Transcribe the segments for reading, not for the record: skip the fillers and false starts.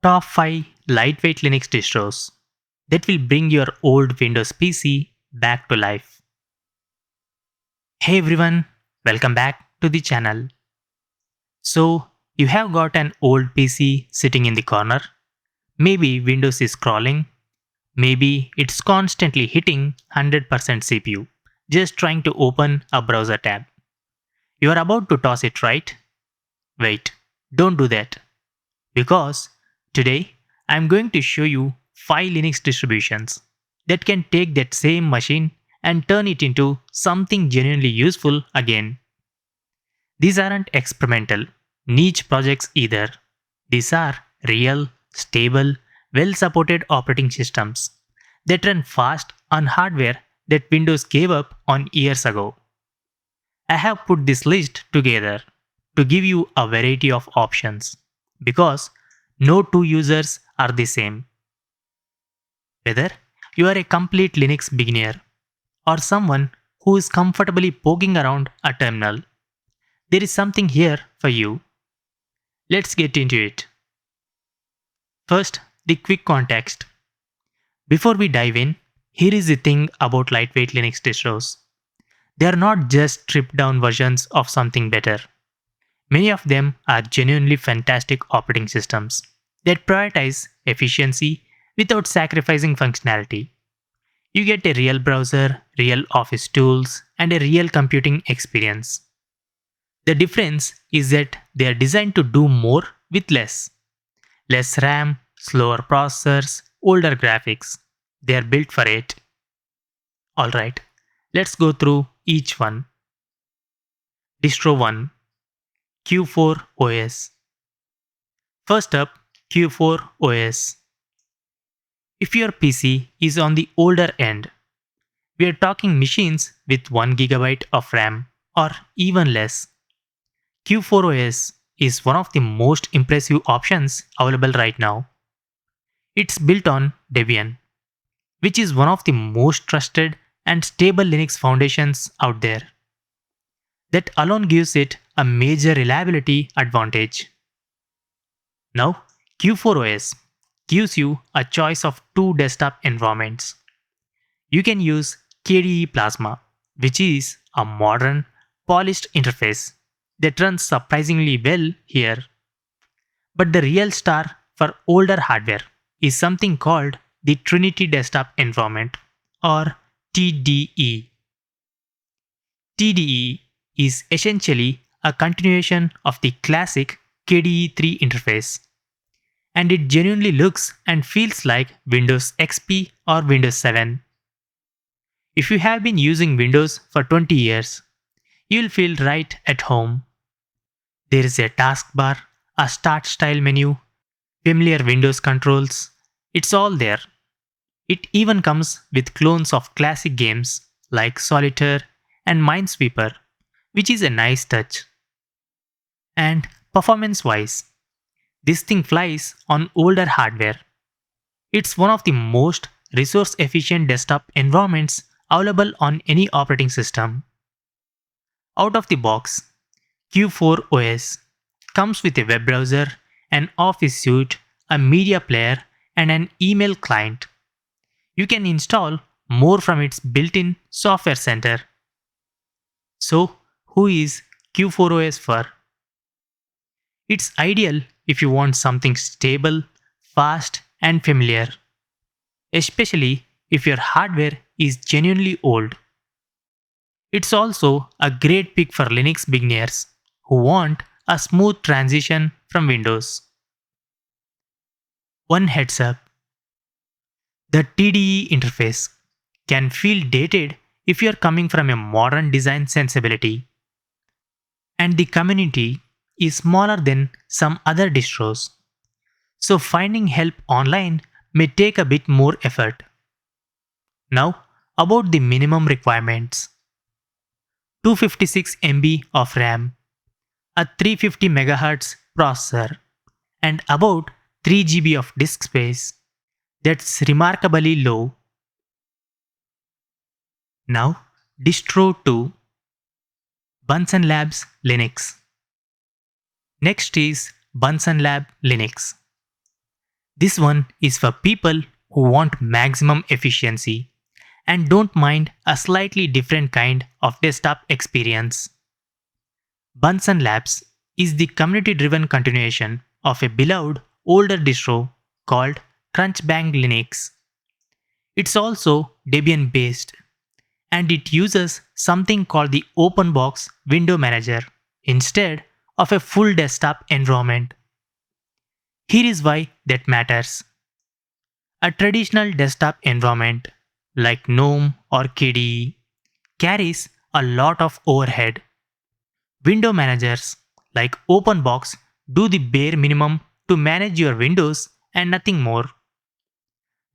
Top 5 lightweight Linux distros that will bring your old Windows PC back to life. Hey everyone, welcome back to the channel. So, you have got an old PC sitting in the corner. Maybe Windows is crawling. Maybe it's constantly hitting 100% CPU, just trying to open a browser tab. You are about to toss it, right? Wait, don't do that. Because today I'm going to show you 5 Linux distributions that can take that same machine and turn it into something genuinely useful again. These aren't experimental, niche projects either. These are real, stable, well supported operating systems that run fast on hardware that Windows gave up on years ago. I have put this list together to give you a variety of options because no two users are the same. Whether you are a complete Linux beginner or someone who is comfortably poking around a terminal, there is something here for you. Let's get into it. First, the quick context. Before we dive in, here is the thing about lightweight Linux distros. They are not just stripped down versions of something better. Many of them are genuinely fantastic operating systems that prioritize efficiency without sacrificing functionality. You get a real browser, real office tools, and a real computing experience. The difference is that they are designed to do more with less. Less RAM, slower processors, older graphics. They are built for it. Alright, let's go through each one. Distro 1, Q4OS. First up, Q4OS. If your PC is on the older end, we are talking machines with 1 GB of RAM or even less. Q4OS is one of the most impressive options available right now. It's built on Debian, which is one of the most trusted and stable Linux foundations out there. That alone gives it a major reliability advantage. Now, Q4OS gives you a choice of two desktop environments. You can use KDE Plasma, which is a modern, polished interface that runs surprisingly well here. But the real star for older hardware is something called the Trinity Desktop Environment, or TDE. TDE is essentially a continuation of the classic KDE3 interface, and it genuinely looks and feels like Windows XP or Windows 7. If you have been using Windows for 20 years, you'll feel right at home. There is a taskbar, a start style menu, familiar Windows controls. It's all there. It even comes with clones of classic games like Solitaire and Minesweeper, which is a nice touch. And performance wise, this thing flies on older hardware. It's one of the most resource efficient desktop environments available on any operating system. Out of the box, Q4OS comes with a web browser, an office suite, a media player, and an email client. You can install more from its built-in software center. So, who is Q4OS for? It's ideal if you want something stable, fast, and familiar, especially if your hardware is genuinely old. It's also a great pick for Linux beginners who want a smooth transition from Windows. One heads up, the TDE interface can feel dated if you're coming from a modern design sensibility, and the community is smaller than some other distros, so finding help online may take a bit more effort. Now, about the minimum requirements: 256 MB of RAM, a 350 MHz processor, and about 3 GB of disk space. That's remarkably low. Now, Distro 2, BunsenLabs Linux. Next is BunsenLabs Linux. This one is for people who want maximum efficiency and don't mind a slightly different kind of desktop experience. BunsenLabs is the community-driven continuation of a beloved older distro called Crunchbang Linux. It's also Debian-based, and it uses something called the OpenBox Window Manager instead of a full desktop environment. Here is why that matters. A traditional desktop environment like GNOME or KDE carries a lot of overhead. Window managers like OpenBox do the bare minimum to manage your windows and nothing more.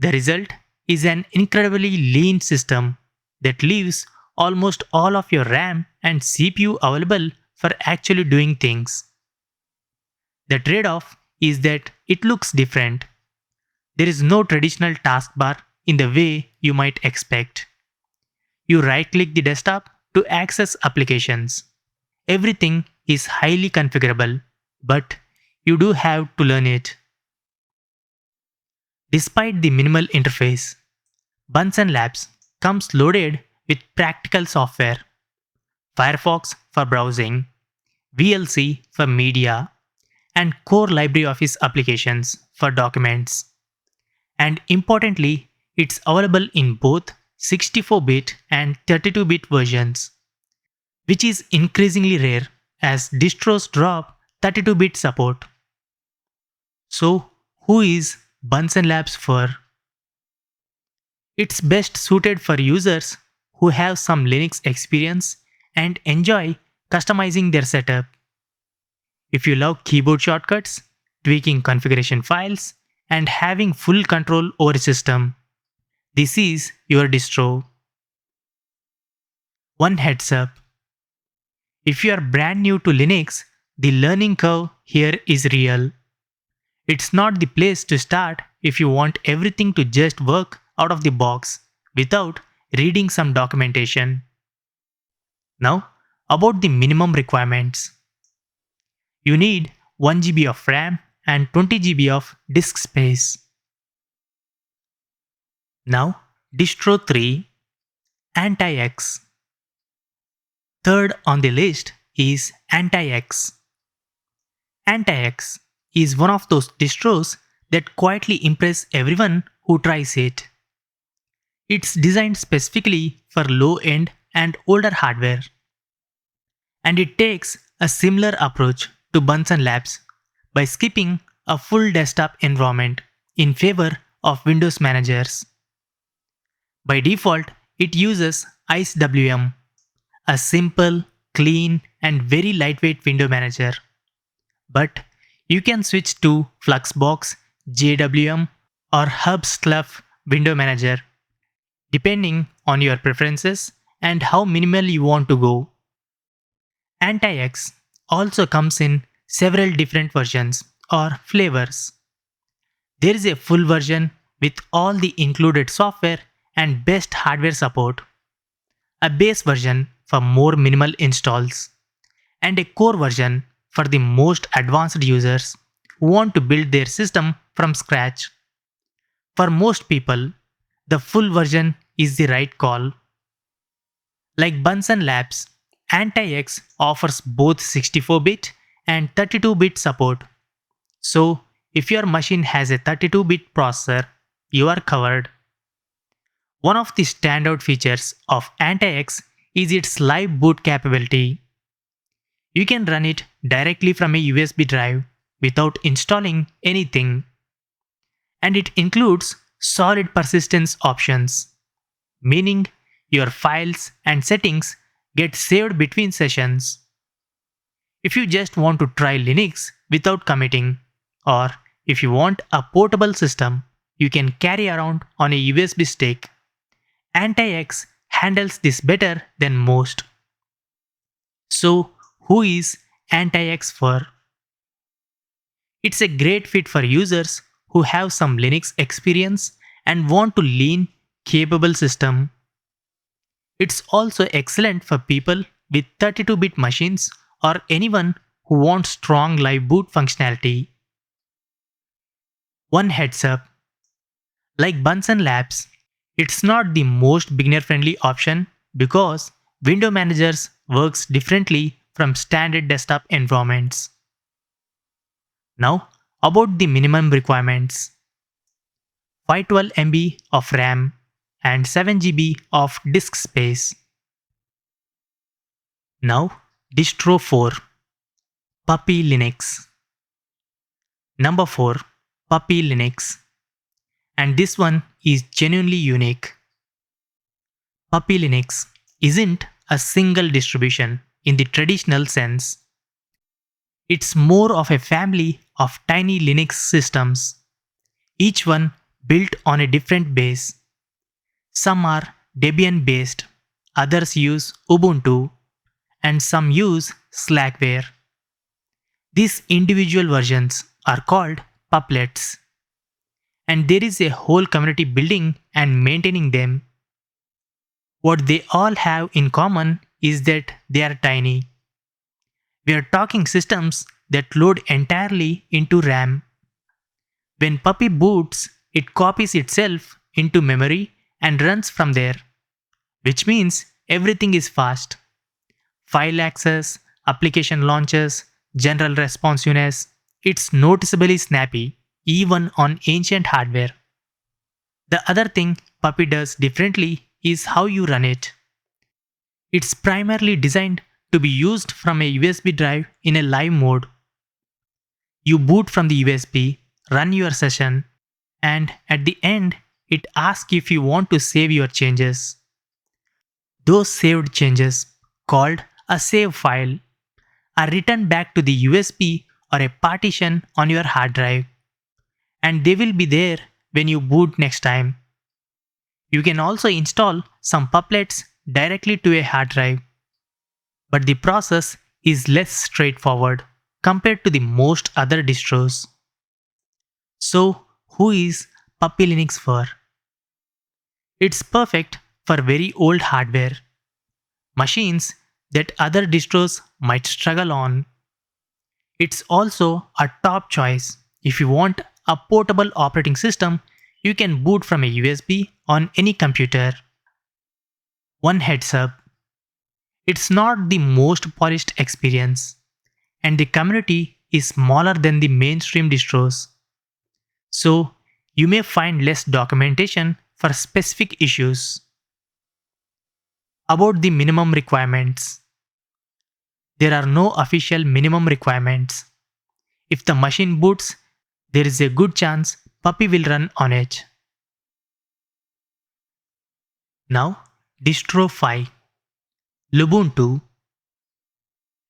The result is an incredibly lean system that leaves almost all of your RAM and CPU available for actually doing things. The trade-off is that it looks different. There is no traditional taskbar in the way you might expect. You right-click the desktop to access applications. Everything is highly configurable, but you do have to learn it. Despite the minimal interface, BunsenLabs comes loaded with practical software, Firefox for browsing, VLC for media, and core LibreOffice applications for documents. And importantly, it's available in both 64-bit and 32-bit versions, which is increasingly rare as distros drop 32-bit support. So, who is BunsenLabs for? It's best suited for users who have some Linux experience and enjoy customizing their setup. If you love keyboard shortcuts, tweaking configuration files, and having full control over a system, this is your distro. One heads up. If you are brand new to Linux, the learning curve here is real. It's not the place to start if you want everything to just work out of the box without reading some documentation. Now, about the minimum requirements. You need 1 GB of RAM and 20 GB of disk space. Now, distro 3, AntiX. Third on the list is AntiX. AntiX is one of those distros that quietly impress everyone who tries it. It's designed specifically for low-end and older hardware. And it takes a similar approach to BunsenLabs by skipping a full desktop environment in favor of Windows managers. By default, it uses IceWM, a simple, clean, and very lightweight window manager. But you can switch to Fluxbox, JWM, or HubStuff window manager, depending on your preferences and how minimal you want to go. AntiX also comes in several different versions or flavors. There is a full version with all the included software and best hardware support, a base version for more minimal installs, and a core version for the most advanced users who want to build their system from scratch. For most people, the full version is the right call. Like BunsenLabs, AntiX offers both 64-bit and 32-bit support. So, if your machine has a 32-bit processor, you are covered. One of the standout features of AntiX is its live boot capability. You can run it directly from a USB drive without installing anything. And it includes solid persistence options, meaning your files and settings get saved between sessions. If you just want to try Linux without committing, or if you want a portable system you can carry around on a USB stick, AntiX handles this better than most. So, who is AntiX for? It's a great fit for users who have some Linux experience and want to lean, capable system. It's also excellent for people with 32-bit machines or anyone who wants strong live boot functionality. One heads up, like BunsenLabs, it's not the most beginner-friendly option because window managers works differently from standard desktop environments. Now, about the minimum requirements. 512 MB of RAM and 7 GB of disk space. Now, distro 4, Puppy Linux. Number 4, Puppy Linux. And this one is genuinely unique. Puppy Linux isn't a single distribution in the traditional sense. It's more of a family of tiny Linux systems, each one built on a different base. Some are Debian based, others use Ubuntu, and some use Slackware. These individual versions are called puppets, and there is a whole community building and maintaining them. What they all have in common is that they are tiny. We are talking systems that load entirely into RAM. When Puppy boots, it copies itself into memory and runs from there, which means everything is fast. File access, application launches, general responsiveness, it's noticeably snappy, even on ancient hardware. The other thing Puppy does differently is how you run it. It's primarily designed to be used from a USB drive in a live mode. You boot from the USB, run your session, and at the end, it asks if you want to save your changes. Those saved changes, called a save file, are written back to the USB or a partition on your hard drive, and they will be there when you boot next time. You can also install some puppets directly to a hard drive, but the process is less straightforward compared to the most other distros. So, who is Puppy Linux for? It's perfect for very old hardware, machines that other distros might struggle on. It's also a top choice if you want a portable operating system you can boot from a USB on any computer. One heads up, it's not the most polished experience, and the community is smaller than the mainstream distros. So, you may find less documentation for specific issues. About the minimum requirements. There are no official minimum requirements. If the machine boots, there is a good chance Puppy will run on it. Now, distro 5, Lubuntu,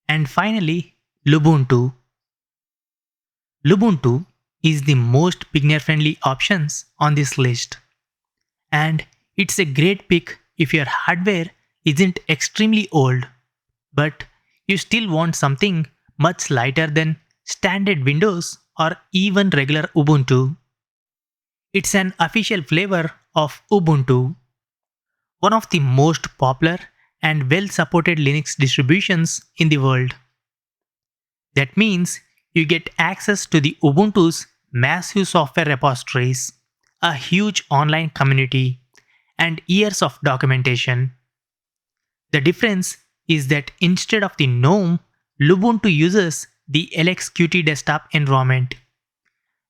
and finally, Lubuntu. Lubuntu is the most beginner-friendly options on this list, and it's a great pick if your hardware isn't extremely old, but you still want something much lighter than standard Windows or even regular Ubuntu. It's an official flavor of Ubuntu, one of the most popular and well-supported Linux distributions in the world. That means you get access to the Ubuntu's massive software repositories, a huge online community, and years of documentation. The difference is that instead of the GNOME, Lubuntu uses the LXQT desktop environment,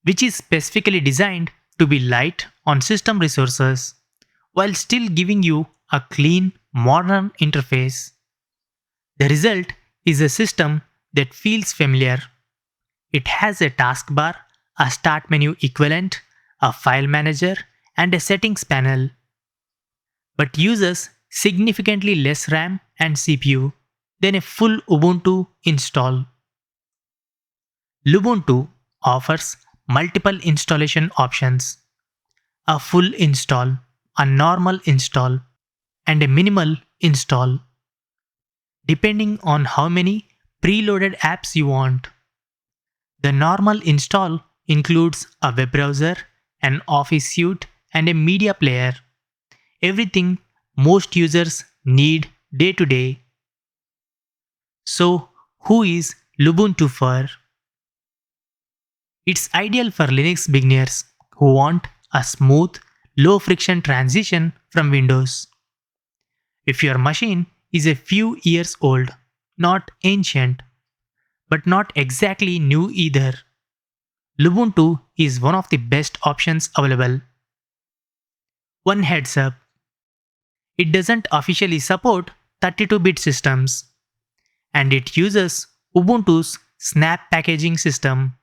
which is specifically designed to be light on system resources while still giving you a clean, modern interface. The result is a system that feels familiar. It has a taskbar, a start menu equivalent, a file manager, and a settings panel, but uses significantly less RAM and CPU than a full Ubuntu install. Lubuntu offers multiple installation options: a full install, a normal install, and a minimal install, depending on how many preloaded apps you want. The normal install includes a web browser, an Office suite, and a media player. Everything most users need day to day. So, who is Lubuntu for? It's ideal for Linux beginners who want a smooth, low friction transition from Windows. If your machine is a few years old, not ancient, but not exactly new either, Lubuntu is one of the best options available. One heads up, it doesn't officially support 32-bit systems, and it uses Ubuntu's Snap packaging system,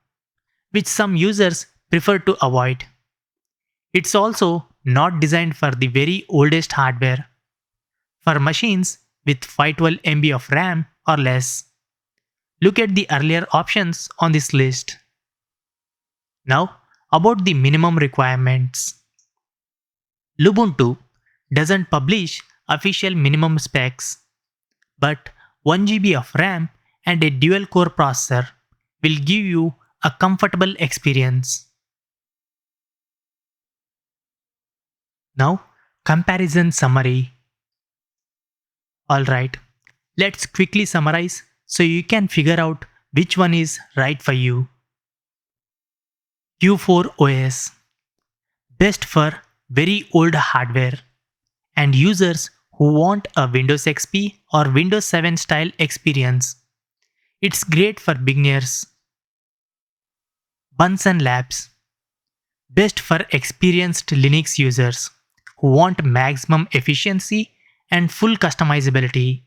which some users prefer to avoid. It's also not designed for the very oldest hardware. For machines with 512 MB of RAM or less, look at the earlier options on this list. Now, about the minimum requirements. Lubuntu doesn't publish official minimum specs, but 1 GB of RAM and a dual core processor will give you a comfortable experience. Now, comparison summary. Alright, let's quickly summarize so you can figure out which one is right for you. Q4OS, best for very old hardware and users who want a Windows XP or Windows 7 style experience. It's great for beginners. BunsenLabs, best for experienced Linux users who want maximum efficiency and full customizability.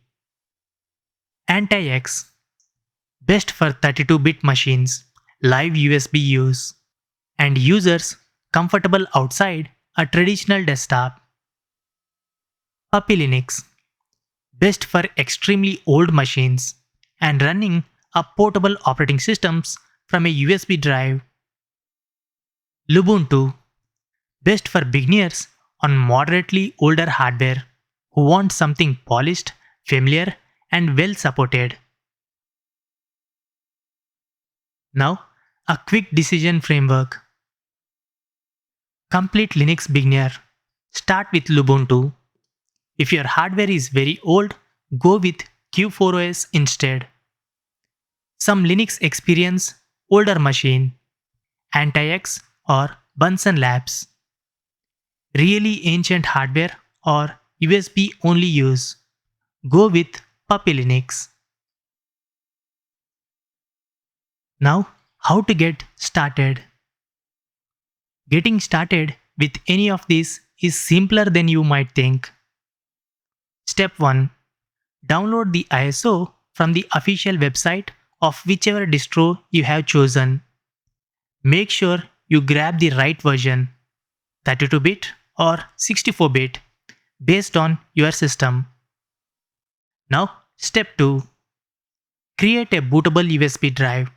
AntiX, best for 32-bit machines, live USB use, and users comfortable outside a traditional desktop. Puppy Linux, best for extremely old machines and running a portable operating systems from a USB drive. Lubuntu, best for beginners on moderately older hardware who want something polished, familiar, and well supported. Now, a quick decision framework. Complete Linux beginner, start with Lubuntu. If your hardware is very old, go with Q4OS instead. Some Linux experience, older machine, AntiX or BunsenLabs. Really ancient hardware or USB only use, go with Puppy Linux. Now, how to get started? Getting started with any of these is simpler than you might think. Step 1. Download the ISO from the official website of whichever distro you have chosen. Make sure you grab the right version, 32-bit or 64-bit, based on your system. Now, step 2. Create a bootable USB drive.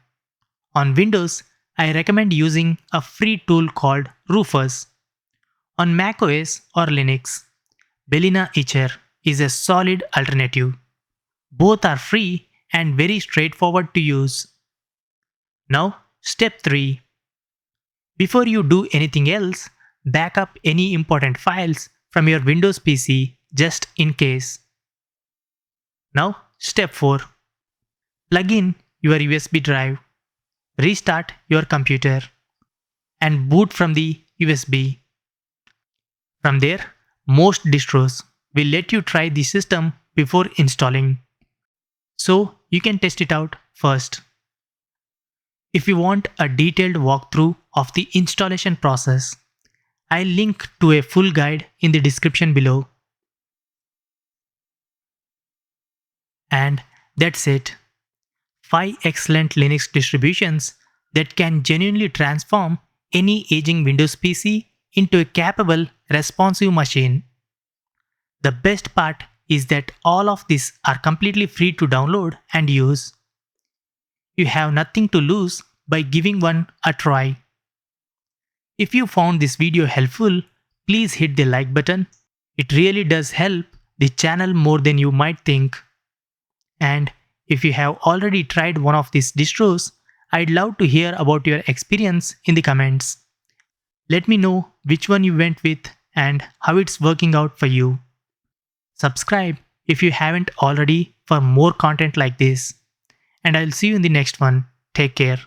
On Windows, I recommend using a free tool called Rufus. On macOS or Linux, Belina Etcher is a solid alternative. Both are free and very straightforward to use. Now, step 3. Before you do anything else, back up any important files from your Windows PC just in case. Now, step 4. Plug in your USB drive, restart your computer, and boot from the USB. From there, most distros will let you try the system before installing, so you can test it out first. If you want a detailed walkthrough of the installation process, I'll link to a full guide in the description below. And that's it. 5 excellent Linux distributions that can genuinely transform any aging Windows PC into a capable, responsive machine. The best part is that all of these are completely free to download and use. You have nothing to lose by giving one a try. If you found this video helpful, please hit the like button. It really does help the channel more than you might think. And if you have already tried one of these distros, I'd love to hear about your experience in the comments. Let me know which one you went with and how it's working out for you. Subscribe if you haven't already for more content like this. And I'll see you in the next one. Take care.